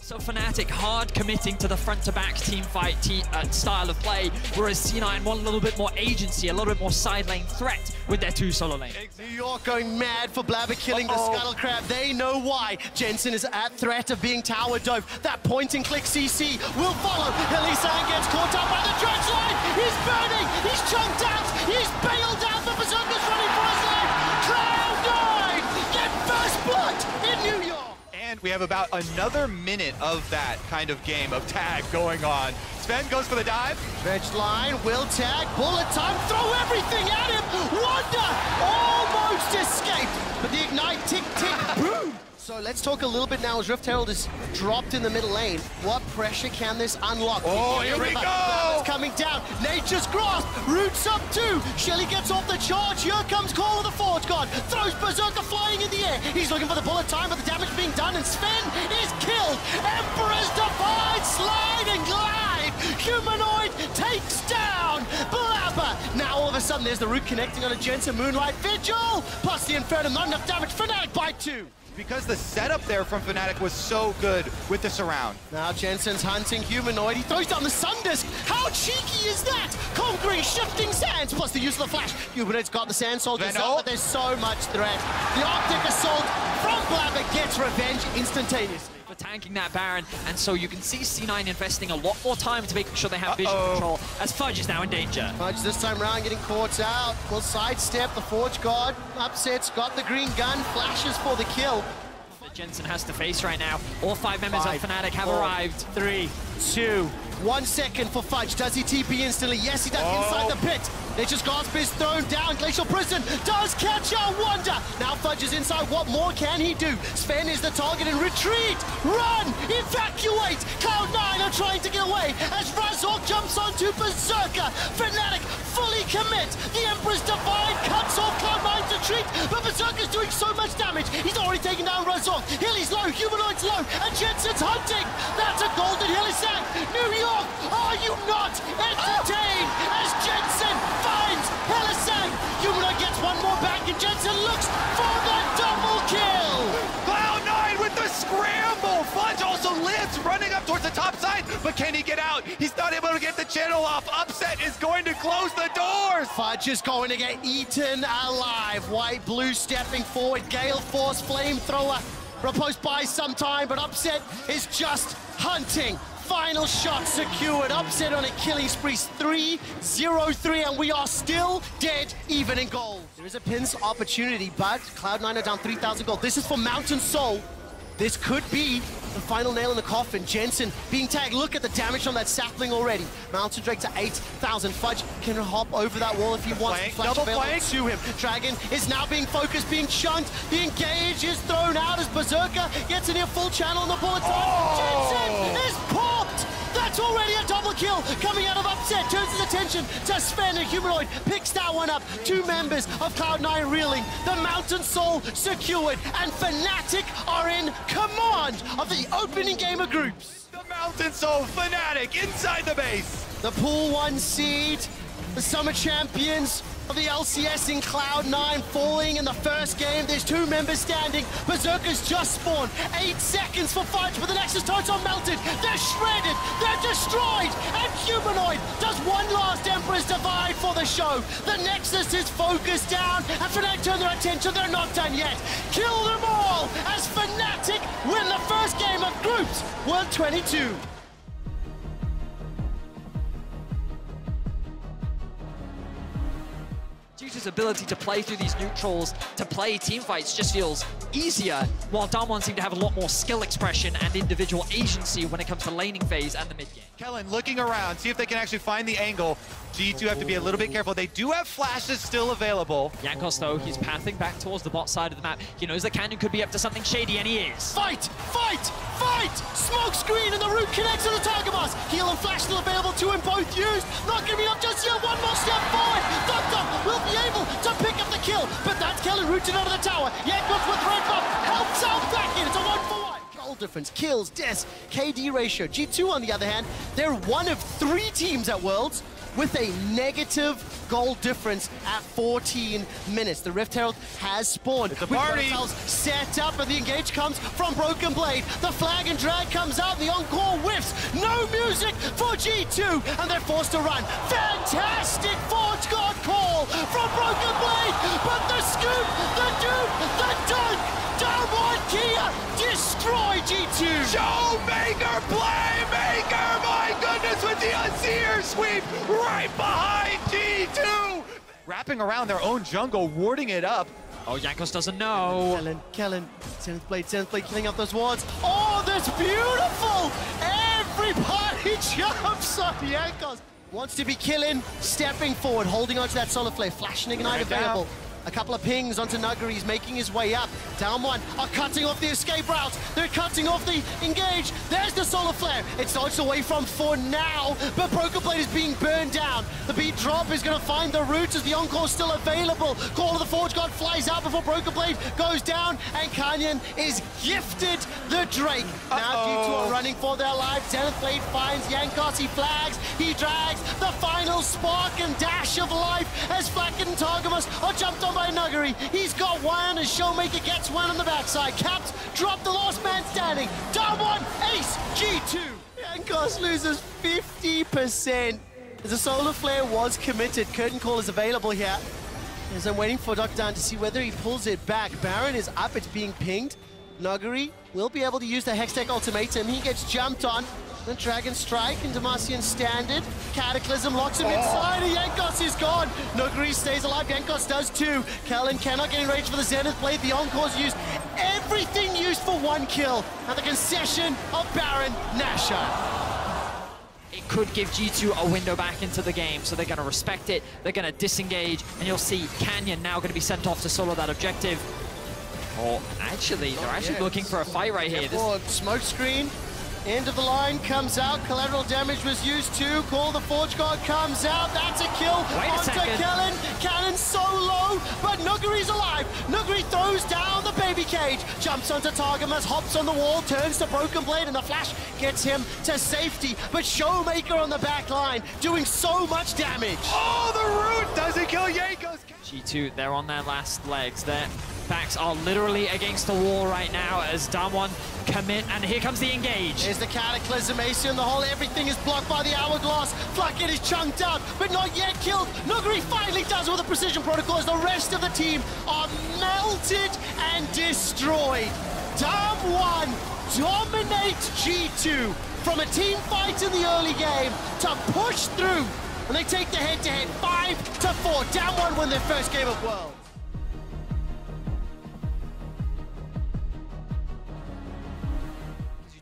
So Fnatic hard committing to the front-to-back team fight style of play, whereas C9 want a little bit more agency, a little bit more side lane threat with their two solo lanes. New York going mad for Blabber killing the Scuttle Crab. They know why. Jensen is at threat of being tower dove. That point and click CC will follow. Helisan gets caught up by the dredge line. He's burning. He's chunked out. He's bailed out. The Berserker's running for his life. Cloud9 get first blood in New York. And we have about another minute of that kind of game of tag going on. Sven goes for the dive. Dredge line, will tag, bullet time, throw everything at him. Wonder almost escaped, but the ignite tick, tick, boom. So let's talk a little bit now as Rift Herald is dropped in the middle lane. What pressure can this unlock? Oh, here we go! It's coming down. Nature's Grasp, roots up too. Shelly gets off the charge. Here comes Call of the Forge God. Throws Berserker flying in the air. He's looking for the bullet time, but the damage being done, and Sven is killed. Emperor's Divide, slide and glide. Humanoid takes down Blabber. Now all of a sudden there's the root connecting on a Jensen Moonlight Vigil. Plus the Inferno, not enough damage. Fnatic by 2. Because the setup there from Fnatic was so good with the surround. Now Jensen's hunting Humanoid. He throws down the Sundisk. How cheeky is that? Conquering shifting sands, plus the use of the flash. Humanoid's got the Sand Soldiers up, but there's so much threat. The Arctic Assault from Blabber gets revenge instantaneously. For tanking that Baron, and so you can see C9 investing a lot more time to make sure they have vision control, as Fudge is now in danger. Fudge this time around getting caught out. Will sidestep the Forge God. Upsets, got the green gun, flashes for the kill. That Jensen has to face right now. All 5 members of Fnatic have arrived. 3, 2, 1 second for Fudge. Does he TP instantly? Yes, he does inside the pit. Nature's Grasp is thrown down. Glacial Prison does catch out Wonder. Now Fudge is inside. What more can he do? Sven is the target and retreat. Run! Evacuate! Cloud9 are trying to get away as Razork jumps onto Berserker. Fnatic fully commit. The Emperor's Divide cuts off Cloud9's retreat, but Berserker's doing so much damage. He's already taken down Razork. Hilly's low, Humanoid's low, and Jensen's hunting. That's a golden Hillisang. New York, are you not entertained as Jensen finds Hillisang? Humanoid gets one more back, and Jensen looks for the double kill. Cloud9 with the scramble. Fudge also lives, running up towards the top side, but can he get out? He's not able to get the channel off. Upset is going to close the doors. Fudge is going to get eaten alive. White, blue stepping forward. Gale Force flamethrower. Riposte buys some time, but Upset is just hunting. Final shot secured. Upset on a killing spree. 3-0-3, and we are still dead even in gold. There is a pin's opportunity, but Cloud9 are down 3,000 gold. This is for Mountain Soul. This could be the final nail in the coffin. Jensen being tagged. Look at the damage on that sapling already. Mountain Drake to 8,000. Fudge can hop over that wall if he wants. Flash available to him. Dragon is now being focused, being chunked. The engage is thrown out as Berserker gets a near full channel on the bullet time. Jensen is popped! That's already a double kill coming out of Upset. Turns his attention to Sven, and Humanoid picks that one up. 2 members of Cloud9 reeling. The Mountain Soul secured, and Fnatic are in command of the opening game of groups. The Mountain Soul Fnatic inside the base. The Pool 1 seed, the Summer Champions of the LCS in Cloud9 falling in the first game. There's 2 members standing. Berserkers just spawned. 8 seconds for Fudge, but the Nexus turrets are melted. They're shredded. They're destroyed. And Humanoid does one last Emperor's Divide for the show. The Nexus is focused down, and Fnatic turn their attention. They're not done yet. Kill them all as Fnatic win the first game of groups. World 22. Juice's ability to play through these neutrals, to play team fights, just feels easier, while Damwon seem to have a lot more skill expression and individual agency when it comes to laning phase and the mid game. Kellen looking around, see if they can actually find the angle. G2 have to be a little bit careful. They do have flashes still available. Jankos, though, he's pathing back towards the bot side of the map. He knows the Canyon could be up to something shady, and he is. Fight! Fight! Fight! Smoke screen, and the root connects to the target bus. Heal and flash still available to him, both used. Not gonna be enough just yet. One more step forward. Doctor will be able to pick up the kill, but that's Kellen rooted out of the tower. Jankos with red buff helps out back in. It's a 1-for-1. Goal difference, kills, deaths, KD ratio. G2, on the other hand, they're one of 3 teams at Worlds with a negative goal difference at 14 minutes. The Rift Herald has spawned. It's a party. We've got ourselves set up, and the engage comes from Broken Blade. The flag and drag comes out, the encore whiffs. No music for G2, and they're forced to run. Fantastic Forge God call from Broken Blade, but the scoop, the dupe, the dunk, down one Kia, destroy G2. Showmaker, playmaker, my goodness, with the Azir sweep right behind G2. Wrapping around their own jungle, warding it up. Oh, Jankos doesn't know. Kellen, Zenith Blade killing up those wards. Oh, that's beautiful! Everybody jumps on Jankos. Wants to be killing, stepping forward, holding onto that solar flare, flash and ignite available. Down. A couple of pings onto Nuggery, he's making his way up. Down one, are cutting off the escape route. They're cutting off the engage. There's the solar flare. It's dodged away from for now, but Broken Blade is being burned down. The beat drop is gonna find the route as the encore's still available. Call of the Forge God flies out before Broken Blade goes down, and Canyon is gifted the Drake. Now G2 are running for their lives. Zenith Blade finds Jankos, he flags, he drags the final spark and dash of life as Flacken and Targamas are jumped on by Nuggery. He's got one as Showmaker gets one on the backside. Caps drop the last man standing. Down one, ace, G2. Jankos loses 50%. As the solar flare was committed, curtain call is available here. As I'm waiting for Down to see whether he pulls it back. Baron is up, it's being pinged. Nuggery will be able to use the Hextech ultimatum. He gets jumped on. The Dragon Strike and Demacian Standard. Cataclysm locks him inside, and Jankos is gone. Nuggery stays alive, Jankos does too. Kellen cannot get in range for the Zenith Blade. The Encore's used everything used for one kill at the concession of Baron Nashor. It could give G2 a window back into the game, so they're going to respect it, they're going to disengage, and you'll see Canyon now going to be sent off to solo that objective. Or actually, they're actually looking for a fight right here. Smoke screen. End of the line comes out, collateral damage was used too. Call the Forge God comes out, that's a kill onto Kellen. Cannon so low, but Nuggery's alive. Nuggery throws down the baby cage, jumps onto Targamas, hops on the wall, turns to Broken Blade, and the flash gets him to safety. But Showmaker on the back line, doing so much damage. Oh, the root doesn't kill Jankos. G2, they're on their last legs. Their backs are literally against the wall right now as Damwon commit, and here comes the engage. There's the Cataclysm, Ace in the hole, everything is blocked by the Hourglass. Flacket is chunked out, but not yet killed. Nuggery finally does with the precision protocols. The rest of the team are melted and destroyed. Damwon dominate G2 from a team fight in the early game to push through. And they take the head-to-head 5-4. Damwon win their first game of Worlds.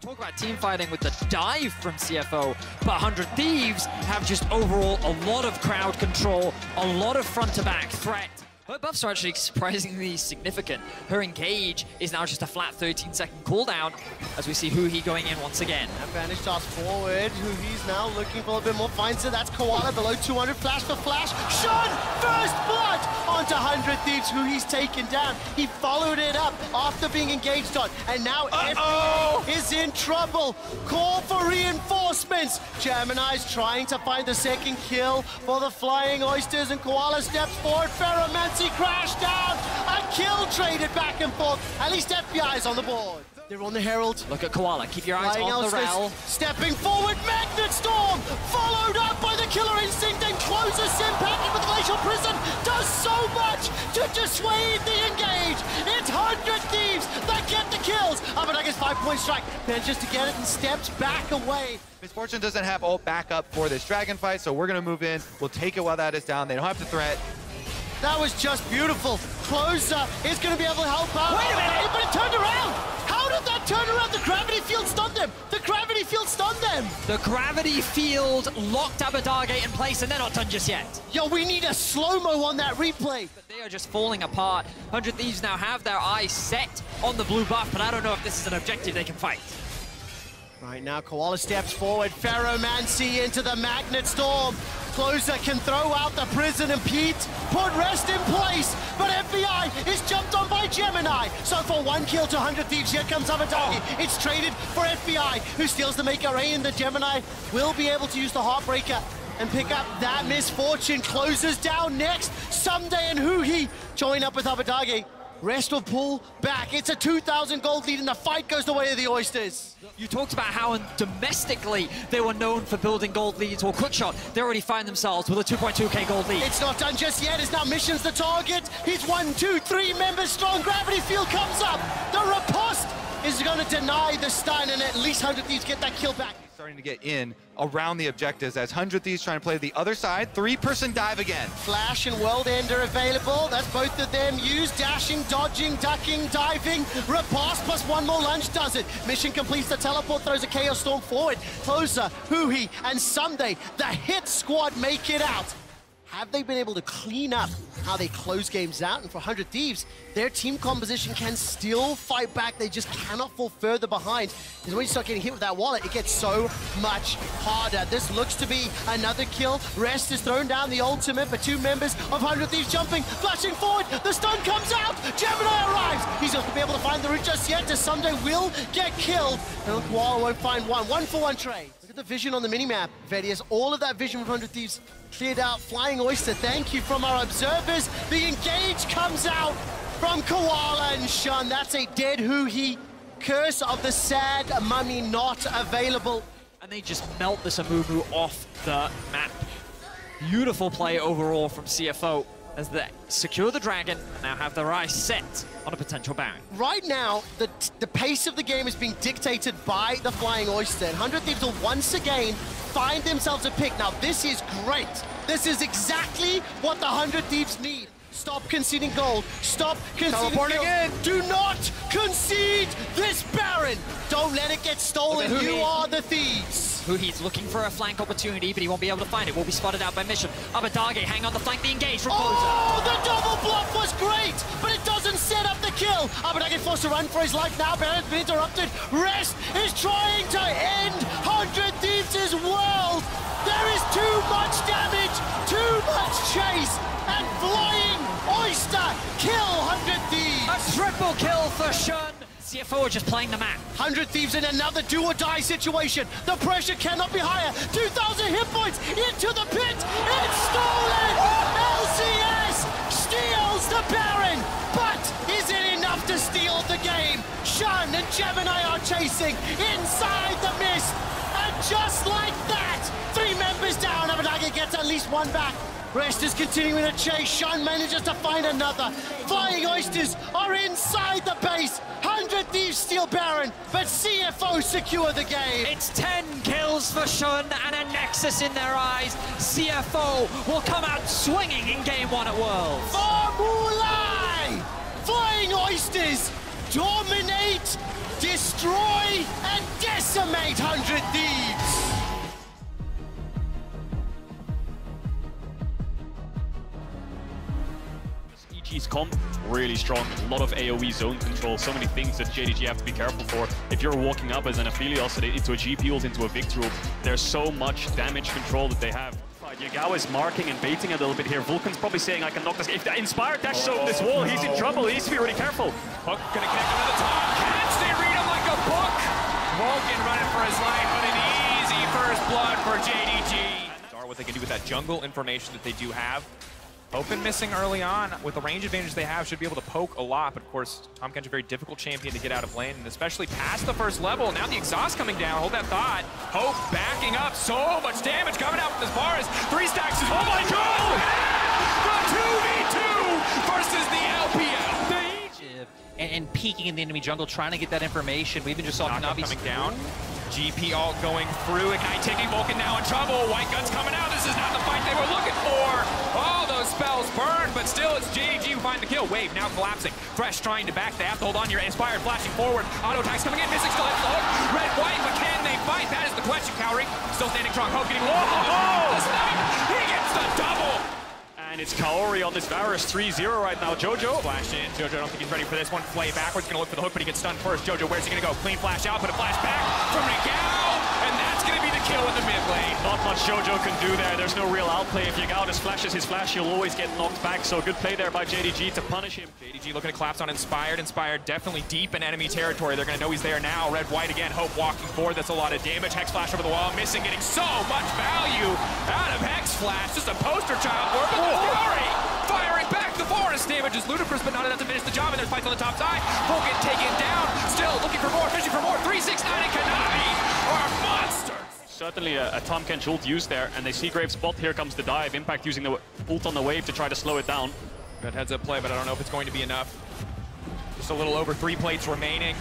Talk about team fighting with the dive from CFO, but 100 Thieves have just overall a lot of crowd control, a lot of front-to-back threat. Her buffs are actually surprisingly significant. Her engage is now just a flat 13-second cooldown as we see Huhi going in once again. Advantage toss forward. Huhi's now looking for a bit more. Finds it. That's Koala below 200. Flash for flash. Shot! First blood onto 100 Thieves. Huhi's taken down. He followed it up after being engaged on. And now FBI is in trouble. Call for reinforcements. Gemini's trying to find the second kill for the Flying Oysters, and Koala steps forward. Ferromancy crashed down. A kill traded back and forth. At least FBI is on the board. They're on the Herald. Look at Koala. Keep your eyes on the rail. Stepping forward, Magnet Storm, followed up by the Killer Instinct, and closes Impact with the Glacial Prison. Does so much to dissuade the engage. It's 100 Thieves that get the kills. Abadaga's 5-point strike. Manages to get it and steps back away. Misfortune doesn't have ult backup for this dragon fight, so we're going to move in. We'll take it while that is down. They don't have to threat. That was just beautiful. Closer is going to be able to help out. Wait a minute, but it turned around. How did that turn around? The gravity field stunned them. The gravity field stunned them. The gravity field locked Abadage in place, and they're not done just yet. Yo, we need a slow-mo on that replay. But they are just falling apart. 100 Thieves now have their eyes set on the blue buff, but I don't know if this is an objective they can fight. Right now, Koala steps forward. Ferromancy into the Magnet Storm. Closer can throw out the prison, and Pete put rest in place, but FBI is jumped on by Gemini. So for one kill to 100 Thieves, here comes Abadage. It's traded for FBI, who steals the Maker A, and the Gemini will be able to use the Heartbreaker and pick up that misfortune. Closes down next. Someday and Huhi join up with Abadage. Rest will pull back. It's a 2,000 gold lead, and the fight goes the way of the Oysters. You talked about how domestically they were known for building gold leads, or Quickshot. They already find themselves with a 2.2k gold lead. It's not done just yet. It's now Mission's the target. He's 1, 2, 3 members strong. Gravity Field comes up. The riposte is going to deny the stun, and at least 100 Thieves get that kill back. Starting to get in around the objectives as 100 Thieves trying to play the other side. 3-person dive again. Flash and World Ender available. That's both of them used. Dashing, dodging, ducking, diving. Riposte plus one more lunge does it. Mission completes the teleport, throws a Chaos Storm forward. Closer, Huhi, and Someday, the hit squad make it out. Have they been able to clean up how they close games out? And for 100 Thieves, their team composition can still fight back. They just cannot fall further behind. Because when you start getting hit with that wallet, it gets so much harder. This looks to be another kill. Rest is thrown down the ultimate, but 2 members of 100 Thieves jumping, flashing forward. The stun comes out. Gemini arrives. He's not going to be able to find the route just yet. As Someday will get killed. And Koala won't find one. 1-for-1 trade. Look at the vision on the minimap, Vedi, as all of that vision with 100 Thieves cleared out. Flying Oyster, thank you from our observers. The engage comes out from Koala and Shun. That's a dead Huhi. Curse of the Sad Mummy not available. And they just melt this Amumu off the map. Beautiful play overall from CFO as they secure the dragon and now have their eyes set on a potential Baron. Right now, the pace of the game is being dictated by the Flying Oyster. And 100 Thieves will once again find themselves a pick. Now, this is great. This is exactly what the 100 Thieves need. Stop conceding gold. Stop conceding gold. Again. Do not concede this Baron. Don't let it get stolen. You are the Thieves. Huhi's looking for a flank opportunity, but he won't be able to find it. Will be spotted out by Mission. Abadage hang on the flank, the engage from Closer. Oh, the double block was great, but it doesn't set up the kill. Abadage forced to run for his life now. Baron's been interrupted. Rest is trying to end 100 Thieves' world. There is too much damage, too much chase, and Flying Oyster kill 100 Thieves. A triple kill for Shun. CFO are just playing the map. 100 Thieves in another do-or-die situation. The pressure cannot be higher. 2,000 hit points into the pit. It's stolen. LCS steals the Baron. But is it enough to steal the game? Shun and Gemini are chasing inside the mist. And just like that, 3 members down. Abadage gets at least one back. Rest is continuing to chase. Shun manages to find another. Flying Oysters are inside the base. 100 Thieves steal Baron, but CFO secure the game. It's 10 kills for Shun and a Nexus in their eyes. CFO will come out swinging in Game 1 at Worlds. Formulai! Flying Oysters dominate, destroy, and decimate 100 Thieves. EG's comp, really strong, a lot of AoE zone control, so many things that JDG have to be careful for. If you're walking up as an Aphelios into a GP ult, into a Victor ult, there's so much damage control that they have. Yagao is marking and baiting a little bit here. Vulcan's probably saying, I can knock this. If the Inspired dashes over this wall, he's in trouble. He needs to be really careful. Hook gonna connect him to the top. Catch, they read him like a book. Vulcan running for his life, but an easy first blood for JDG. What they can do with that jungle information that they do have. Open missing early on. With the range advantage they have, should be able to poke a lot. But of course, Tahm Kench a very difficult champion to get out of lane, and especially past the first level. Now the exhaust coming down. Hold that thought. Hope backing up. So much damage coming out from as far as 3 stacks. Oh my god! The 2v2 versus the LPL. And peeking in the enemy jungle, trying to get that information. We even just saw Kanabi coming down. GP ult going through. Ignite taking Vulcan now in trouble. White Guns coming out. This is not the fight they were looking for. Oh, those spells burned, but still it's JDG who find the kill. Wave now collapsing. Fresh trying to back. They have to hold on. Your Inspired flashing forward. Auto attacks coming in. Mystic still hits the hook. Red, white, but can they fight? That is the question. Cowrie still standing strong. Hope getting low. The snipe. He gets the double. And it's Kaori on this Varus 3-0 right now. Jojo. Flash in. Jojo, I don't think he's ready for this one. Play backwards. Gonna look for the hook, but he gets stunned first. Jojo, where's he gonna go? Clean flash out, but a flash back from Nagao. And that's gonna be the kill with the mid lane. Not much JoJo can do there. There's no real outplay. If Yagao just flashes his flash, he'll always get knocked back. So good play there by JDG to punish him. JDG looking to collapse on Inspired. Inspired definitely deep in enemy territory. They're going to know he's there now. Red, white again. Hope walking forward. That's a lot of damage. Hex Flash over the wall. Missing, getting so much value out of Hex Flash. Just a poster child for him. Fury firing back. The forest damage is ludicrous, but not enough to finish the job. And there's fights on the top side. Vulcan taken down. Still looking for more. Fishing for more. 369 and Kanavi are monsters. Certainly a Tom Kench ult used there, and they see Graves spot. Here comes the dive. Impact using the ult on the wave to try to slow it down. Good heads-up play, but I don't know if it's going to be enough. Just a little over 3 plates remaining.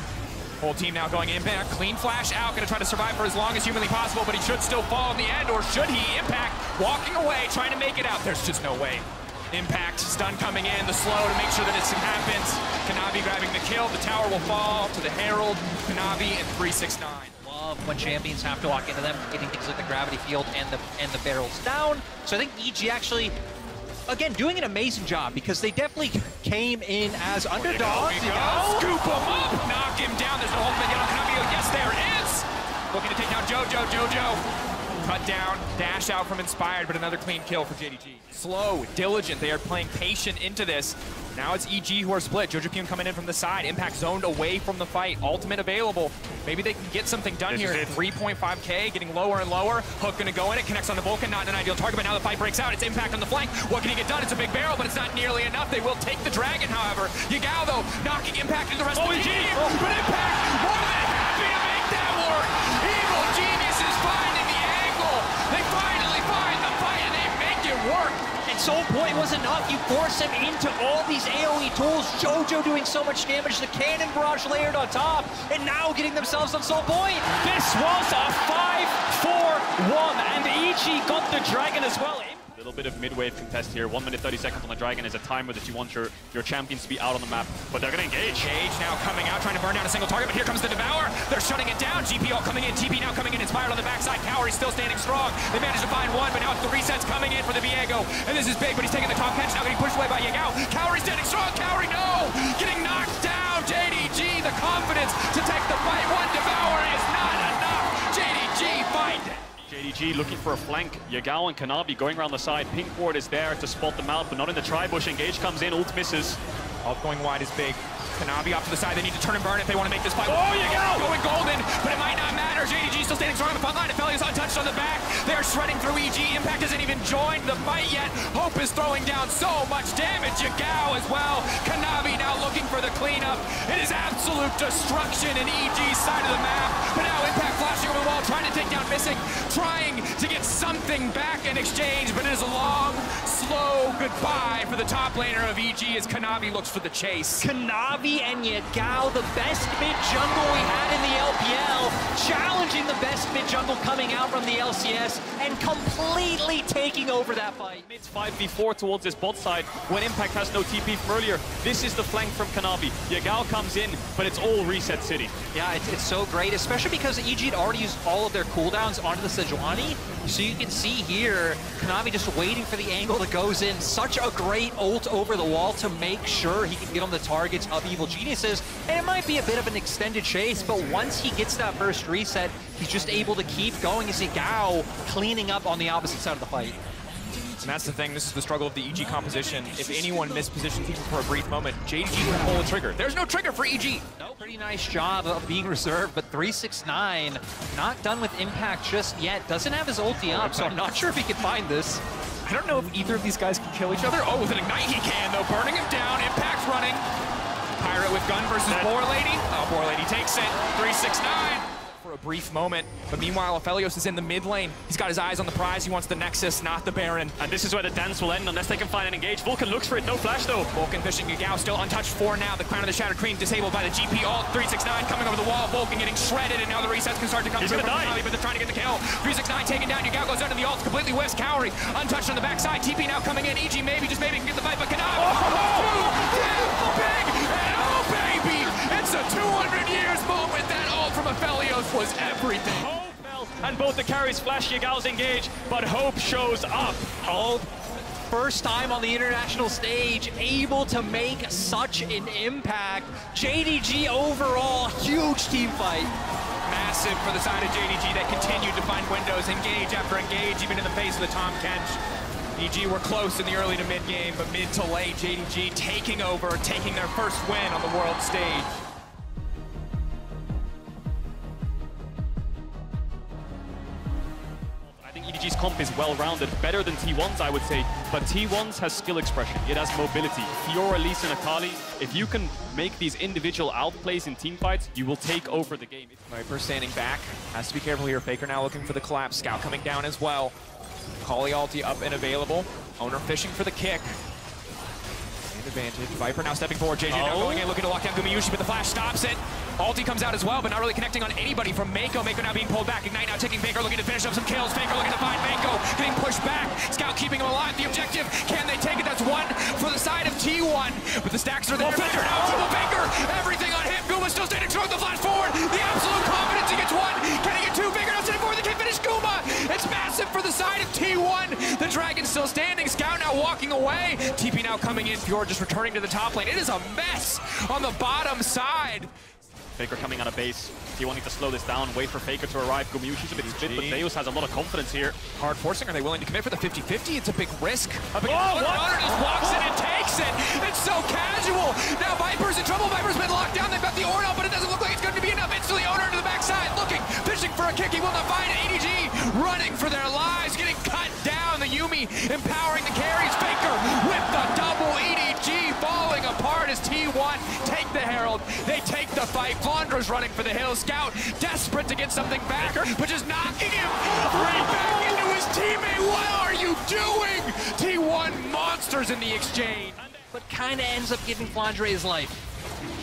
Whole team now going Impact. Clean flash out, gonna try to survive for as long as humanly possible, but he should still fall in the end, or should he? Impact walking away, trying to make it out. There's just no way. Impact, stun coming in, the slow to make sure that it happens. Kanavi grabbing the kill, the tower will fall to the Herald, Kanavi, and 369. Love when champions have to walk into them, getting things like the gravity field and the barrels down. So I think EG actually, again, doing an amazing job because they definitely came in as underdogs. Scoop him up, knock him down. There's no ultimate yet on Kanavi. Yes, there is. Looking to take down JoJo. JoJo. Cut down, dash out from Inspired, but another clean kill for JDG. Slow, diligent, they are playing patient into this. Now it's EG who are split. JoJo coming in from the side. Impact zoned away from the fight. Ultimate available. Maybe they can get something done here. 3.5k, getting lower and lower. Hook gonna go in it, connects on the Vulcan, not an ideal target, but now the fight breaks out. It's Impact on the flank. What can he get done? It's a big barrel, but it's not nearly enough. They will take the Dragon, however. Yagao, though, knocking Impact into the rest of the team. But Impact, more than happy to make that work. Evil geniuses finding the angle. They finally find the fight, and they make it work. And Soul Point was enough. You force him into all these AoE tools. JoJo doing so much damage. The cannon barrage layered on top. And now getting themselves on Soul Point. This was a 5-4-1. And EG got the Dragon as well. A little bit of mid-wave contest here. 1 minute 30 seconds on the Dragon is a timer that you want your champions to be out on the map, but they're gonna engage. Cage now coming out, trying to burn down a single target, but here comes the Devour. They're shutting it down. GP all coming in, TP now coming in, Inspired on the backside. Cowrie still standing strong. They managed to find one, but now it's the resets coming in for the Viego. And this is big, but he's taking the top catch, now getting pushed away by Yagao. Cowrie standing strong, Cowrie no! Getting knocked down, JDG, the confidence to take the fight. One Devour is not enough. JDG find it. JDG looking for a flank. Yagao and Kanavi going around the side. Pink ward is there to spot them out, but not in the tri-bush. Engage comes in, ult misses. Ult going wide is big. Kanavi off to the side. They need to turn and burn if they want to make this fight. Oh, Yagao going golden, but it might not matter. JDG still standing strong on the front line. Aphelios untouched on the back. They're shredding through EG. Impact hasn't even joined the fight yet. Hope is throwing down so much damage. Yagao as well. Kanavi now looking for the cleanup. It is absolute destruction in EG's side of the map. But now Impact flashing over the wall, trying to take down Missing, trying to get something back in exchange, but it is a long, slow goodbye for the top laner of EG as Kanavi looks for the chase. Kanavi and Yagao, the best mid-jungle we had in the LPL, challenging the best mid-jungle coming out from the LCS, and completely taking over that fight. It's 5v4 towards this bot side when Impact has no TP from earlier. This is the flank from Kanavi. Yagao comes in, but it's all reset city. Yeah, it's so great, especially because EG had already used all of their cooldowns onto the Sejuani. So you can see here, Kanavi just waiting for the angle that goes in. Such a great ult over the wall to make sure he can get on the targets of Evil Geniuses. And it might be a bit of an extended chase, but once he gets that first reset, he's just able to keep going as Yagao cleaning up on the opposite side of the fight. And that's the thing, this is the struggle of the EG composition. If anyone mispositions even for a brief moment, JDG can pull a trigger. There's no trigger for EG. No, pretty nice job of being reserved, but 369 not done with Impact just yet. Doesn't have his ulti up, so I'm not sure if he can find this. I don't know if either of these guys can kill each other. Oh, with an Ignite he can, though. Burning him down, Impact's running. Pirate with gun versus Boar Lady. Oh, Boar Lady takes it. 369. For a brief moment, but meanwhile Aphelios is in the mid lane. He's got his eyes on the prize. He wants the Nexus, not the Baron. And this is where the dance will end unless they can find an engage. Vulcan looks for it, no flash though. Vulcan fishing Yagao still untouched for now. The Crown of the Shattered Queen disabled by the GP ult. 369 coming over the wall. Vulcan getting shredded, and now the resets can start to come He's through gonna from die. Kanavi, but they're trying to get the kill. 369 taken down. Yagao goes under the ult, completely whiffs. Cowrie untouched on the backside. TP now coming in. EG maybe, just maybe can get the fight, but Kanavi. Too big, and oh baby, it's a 200 years moment. That ult from Aphelios was everything. Hope fell, and both the carries flash. Yagao's engage, but Hope shows up. Hope, first time on the international stage, able to make such an impact. JDG overall, huge team fight. massive for the side of JDG. They continued to find windows, engage after engage, even in the face of the Tom Kench. EG were close in the early to mid game, but mid to late, JDG taking over, taking their first win on the world stage. I think EDG's comp is well-rounded, better than T1's, I would say, but T1's has skill expression, it has mobility. Fiora, Lee Sin, Akali, if you can make these individual outplays in team fights, you will take over the game. Viper standing back, has to be careful here. Faker now looking for the collapse, Scout coming down as well. Kali ulti up and available. Owner fishing for the kick. And advantage. Viper now stepping forward. JJ now going in, looking to lock down Gumayusi, but the flash stops it. Ulti comes out as well, but not really connecting on anybody from Mako. Mako now being pulled back. Ignite now taking Faker, looking to finish up some kills. Faker looking to find Mako, getting pushed back. Scout keeping him alive. The objective, can they take it? That's one for the side of T1. But the stacks are there. Faker now, triple Faker. Everything on him. Guma still standing strong. The flash forward. The absolute confidence. He gets one. Can he get two? Faker now standing forward. They can't finish Guma. It's massive for the side of T1. The Dragon still standing. Scout now walking away. TP now coming in. Fjord just returning to the top lane. It is a mess on the bottom side. Faker coming out of base. T1 need to slow this down, wait for Faker to arrive. Gumayushi's a bit split, but Zeus has a lot of confidence here. Hard forcing, are they willing to commit for the 50-50? It's a big risk. Honor just walks in and takes it. It's so casual. Now Viper's in trouble. Viper's been locked down. They've got the Ornn, but it doesn't look like it's going to be enough. Instantly Owner into the backside, looking, fishing for a kick. He will not find it. EDG running for their lives, getting cut down. The Yuumi empowering the carries. Faker with the double. EDG falling apart as T1 take the Herald. They take the fight. Vondra's running for the hill. Scout desperate to get something back, but just knocking him right back into his teammate. What are you doing? T1 monsters in the exchange. But kind of ends up giving Flandre his life.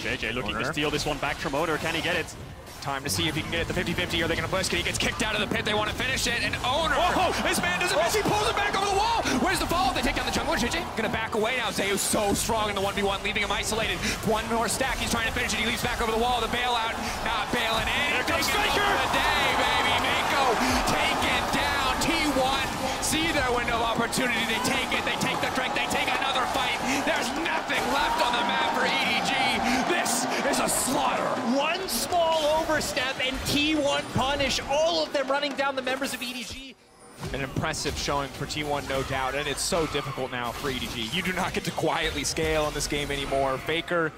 JJ looking to steal this one back from Owner. Can he get it? Time to see if he can get it the 50-50. Are they going to push? He gets kicked out of the pit. They want to finish it. And Owner, this man doesn't miss. He pulls it back over the wall. Where's the follow? They take down the jungler. JJ going to back away now. Zeus so strong in the 1v1, leaving him isolated. One more stack. He's trying to finish it. He leaps back over the wall. The bailout not bailing in. Here comes Faker. The day, baby. Mako taken down. T1 see their window of opportunity. They take it. They take the drink. They take another fight. There's nothing left on the map for EDG. This is a slaughter. One small overstep and T1 punish, all of them running down the members of EDG. An impressive showing for T1, no doubt, and it's so difficult now for EDG. You do not get to quietly scale on this game anymore. Faker,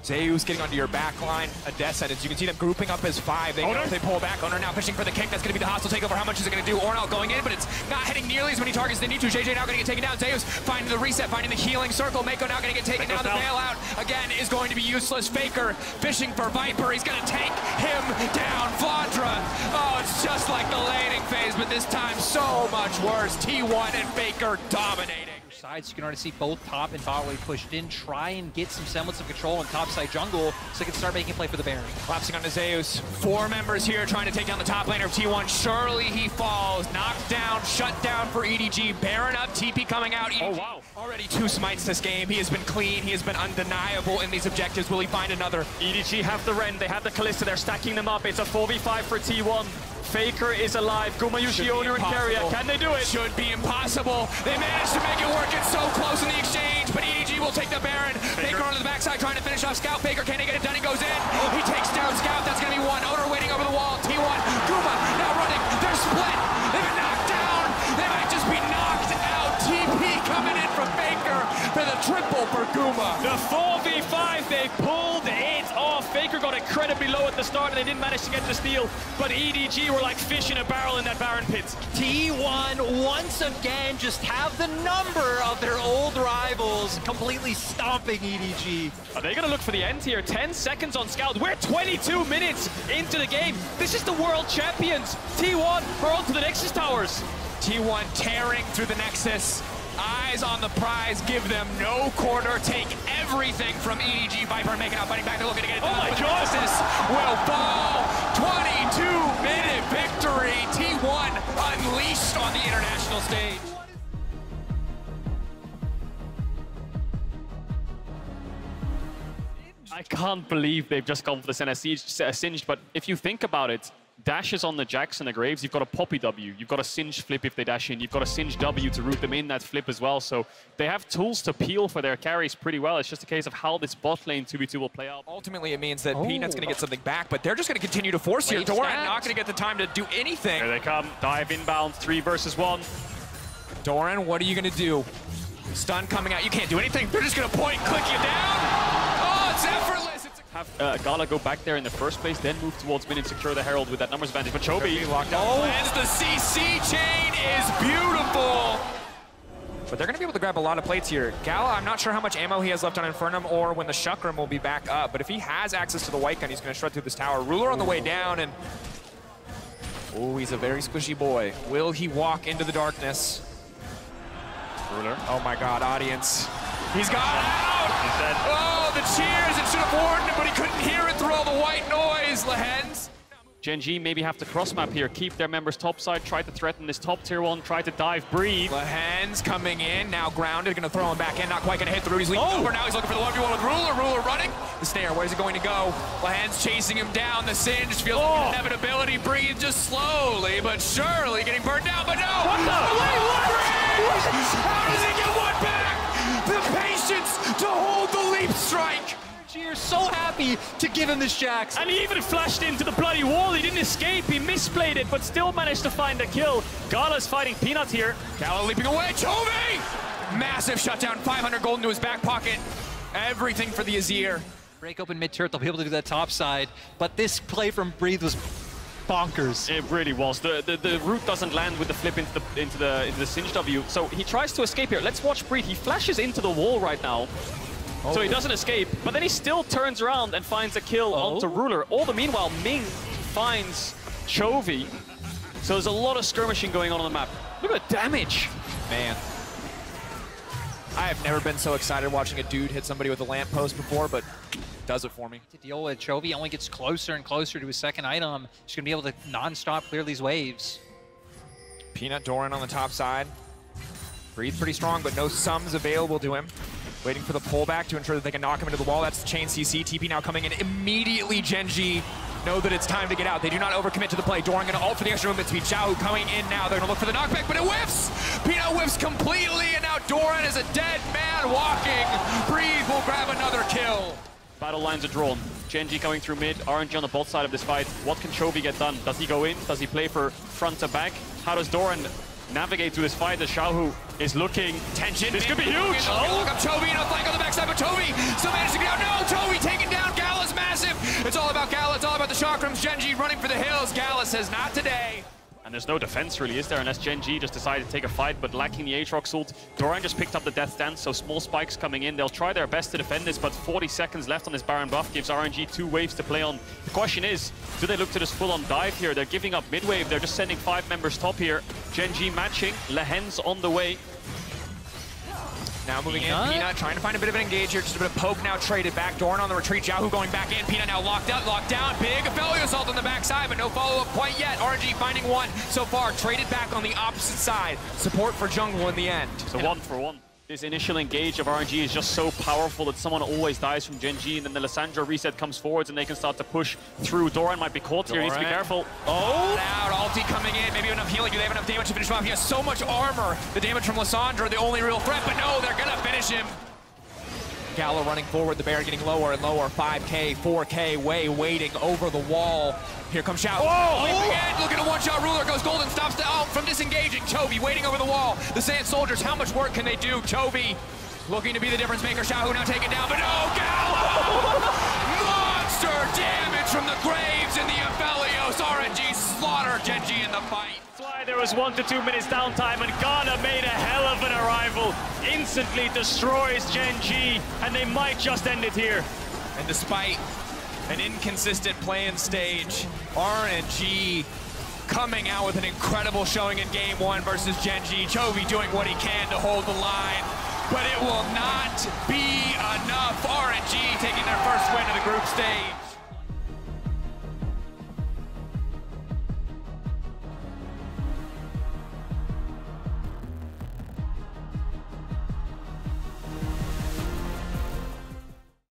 Zeus getting onto your back line. Odessa, as you can see them grouping up as 5. They know if they pull back. Owner now fishing for the kick. That's going to be the hostile takeover. How much is it going to do? Ornn going in, but it's not hitting nearly as many targets as they need to. JJ now going to get taken down. Zeus finding the reset, finding the healing circle. Mako now going to get taken down. The bailout, again, is going to be useless. Faker fishing for Viper. He's going to take him down. Flandre. Oh, it's just like the laning phase, but this time so much worse. T1 and Faker dominating. Sides, you can already see both top and bot lane pushed in, try and get some semblance of control in topside jungle so they can start making play for the Baron. Collapsing onto Zeus. 4 members here trying to take down the top laner of T1. Surely he falls. Knocked down, shut down for EDG. Baron up, TP coming out. EDG. Oh, wow. Already 2 smites this game. He has been clean. He has been undeniable in these objectives. Will he find another? EDG have the Ren, they have the Kalista, they're stacking them up. It's a 4v5 for T1. Faker is alive. Gumayusi, Owner, and Carrier. Can they do it? Should be impossible. They managed to make it work. It's so close in the exchange, but EDG will take the Baron. Faker onto the backside trying to finish off Scout. Faker, can he get it done? He goes in. He takes down Scout. That's going to be 1. Owner waiting over the wall. T1. Guma now running. They're split. They've been knocked down. They might just be knocked out. TP coming in from Faker for the triple for Guma. The 4v5, they pulled it off. Faker got incredibly low at the start and they didn't manage to get the steal, but EDG were like fish in a barrel in that Baron pit. T1 once again just have the number of their old rivals completely stomping EDG. Are they gonna look for the end here? 10 seconds on Scout. We're 22 minutes into the game. This is the world champions. T1 are on to the Nexus towers. T1 tearing through the Nexus. Eyes on the prize, give them no quarter, take everything from EDG. Viper making out, fighting back, they're looking to get it done. Oh my God! Nexus will fall. 22-minute victory. T1 unleashed on the international stage. I can't believe they've just gone for the Senna Singed, but if you think about it, dashes on the Jacks and the Graves, you've got a Poppy W, you've got a Singe flip if they dash in, you've got a Singe W to root them in that flip as well. So they have tools to peel for their carries pretty well. It's just a case of how this bot lane 2v2 will play out. Ultimately, it means that Peanut's going to get something back, but they're just going to continue to force here. Doran not going to get the time to do anything. Here they come, dive inbound, 3 versus 1. Doran, what are you going to do? Stun coming out, you can't do anything. They're just going to point, click you down. Oh, it's effortless. Have Gala go back there in the first place, then move towards mid and secure the Herald with that numbers advantage. But Chovy locked out. Oh, and the CC chain is beautiful. But they're going to be able to grab a lot of plates here. Gala, I'm not sure how much ammo he has left on Infernum or when the Chakram will be back up. But if he has access to the white gun, he's going to shred through this tower. Ruler on the way down, and oh, he's a very squishy boy. Will he walk into the darkness? Ruler. Oh my God, audience. He's got out! He's dead. Oh, the cheers! It should have warned him, but he couldn't hear it through all the white noise. Lehens. Gen G maybe have to cross map here, keep their members topside, try to threaten this top tier 1, try to dive, breathe. Lehens coming in, now grounded, gonna throw him back in, not quite gonna hit the root. He's leaning over, now he's looking for the 1v1 with Ruler. Ruler running. The snare, where's it going to go? Lehens chasing him down, the Singe feels like inevitability. Breathe just slowly, but surely getting burned down, but no! What the? Wait, what? How does he get one back? The patience to hold the leap strike. You're so happy to give him this Jax. And he even flashed into the bloody wall. He didn't escape. He misplayed it, but still managed to find a kill. Gala's fighting Peanut here. Gala leaping away. Chovy! Massive shutdown. 500 gold into his back pocket. Everything for the Azir. Break open mid-turret, they'll be able to do that top side. But this play from Breathe was bonkers. It really was. The root doesn't land with the flip into the Singe W. So he tries to escape here. Let's watch Breathe. He flashes into the wall right now. So he doesn't escape, but then he still turns around and finds a kill onto Ruler. All the meanwhile, Ming finds Chovy. So there's a lot of skirmishing going on the map. Look at the damage. Man. I have never been so excited watching a dude hit somebody with a lamppost before, but does it for me. To deal with Chovy only gets closer and closer to his second item. He's going to be able to non-stop clear these waves. Peanut Doran on the top side. Breathe pretty strong, but no sums available to him. Waiting for the pullback to ensure that they can knock him into the wall. That's the chain CC. TP now coming in immediately. Gen G know that it's time to get out. They do not overcommit to the play. Doran going to ult for the extra movement speed. Xiao coming in now. They're going to look for the knockback, but it whiffs. Peanut whiffs completely, and now Doran is a dead man walking. Breathe will grab another kill. Battle lines are drawn. Gen G coming through mid. RNG on the bot side of this fight. What can Chovy get done? Does he go in? Does he play for front to back? How does Doran navigate through this fight as Xiaohu is looking? Tension. This could be huge. Look up Chovy and a flank on the backside, but Chovy still managed to get out. No, Chovy taken down. Gala's massive. It's all about Gala. It's all about the chakrams. Gen G running for the hills. Gala says not today. And there's no defense really, is there? Unless Gen G just decided to take a fight, but lacking the Aatrox ult. Doran just picked up the death stance, so small spikes coming in. They'll try their best to defend this, but 40 seconds left on this Baron buff gives RNG 2 waves to play on. The question is, do they look to just full-on dive here? They're giving up mid-wave. They're just sending 5 members top here. Gen G matching. Lehens on the way. Now moving in, Peanut trying to find a bit of an engage here, just a bit of poke now traded back. Doran on the retreat, Xiaohu going back in. Peanut now locked out, locked down. Big Aphelios assault on the backside, but no follow-up quite yet. RNG finding one so far, traded back on the opposite side. Support for jungle in the end. So 1 for 1. This initial engage of RNG is just so powerful that someone always dies from Gen G, and then the Lissandra reset comes forwards and they can start to push through. Doran might be caught here, he needs to be careful. Oh! Out, ulti coming in, maybe enough healing. Do they have enough damage to finish him off? He has so much armor. The damage from Lissandra, the only real threat, but no, they're gonna finish him. Gala running forward, the Baron getting lower and lower. 5K, 4K, waiting over the wall. Here comes Xiao. Leaping in, looking at one-shot Ruler, goes golden, stops from disengaging. Chovy waiting over the wall. The Sand Soldiers, how much work can they do? Chovy looking to be the difference maker. Xiao now taken down, but no, Gala! Monster damage from the Graves and the Aphelios. RNG slaughter Gen G in the fight. That's why there was 1 to 2 minutes downtime, and Ghana made a hell of an arrival. Instantly destroys Gen G, and they might just end it here. And despite an inconsistent play-in stage, RNG coming out with an incredible showing in Game 1 versus Gen G. Chovy doing what he can to hold the line, but it will not be enough. RNG taking their first win of the group stage.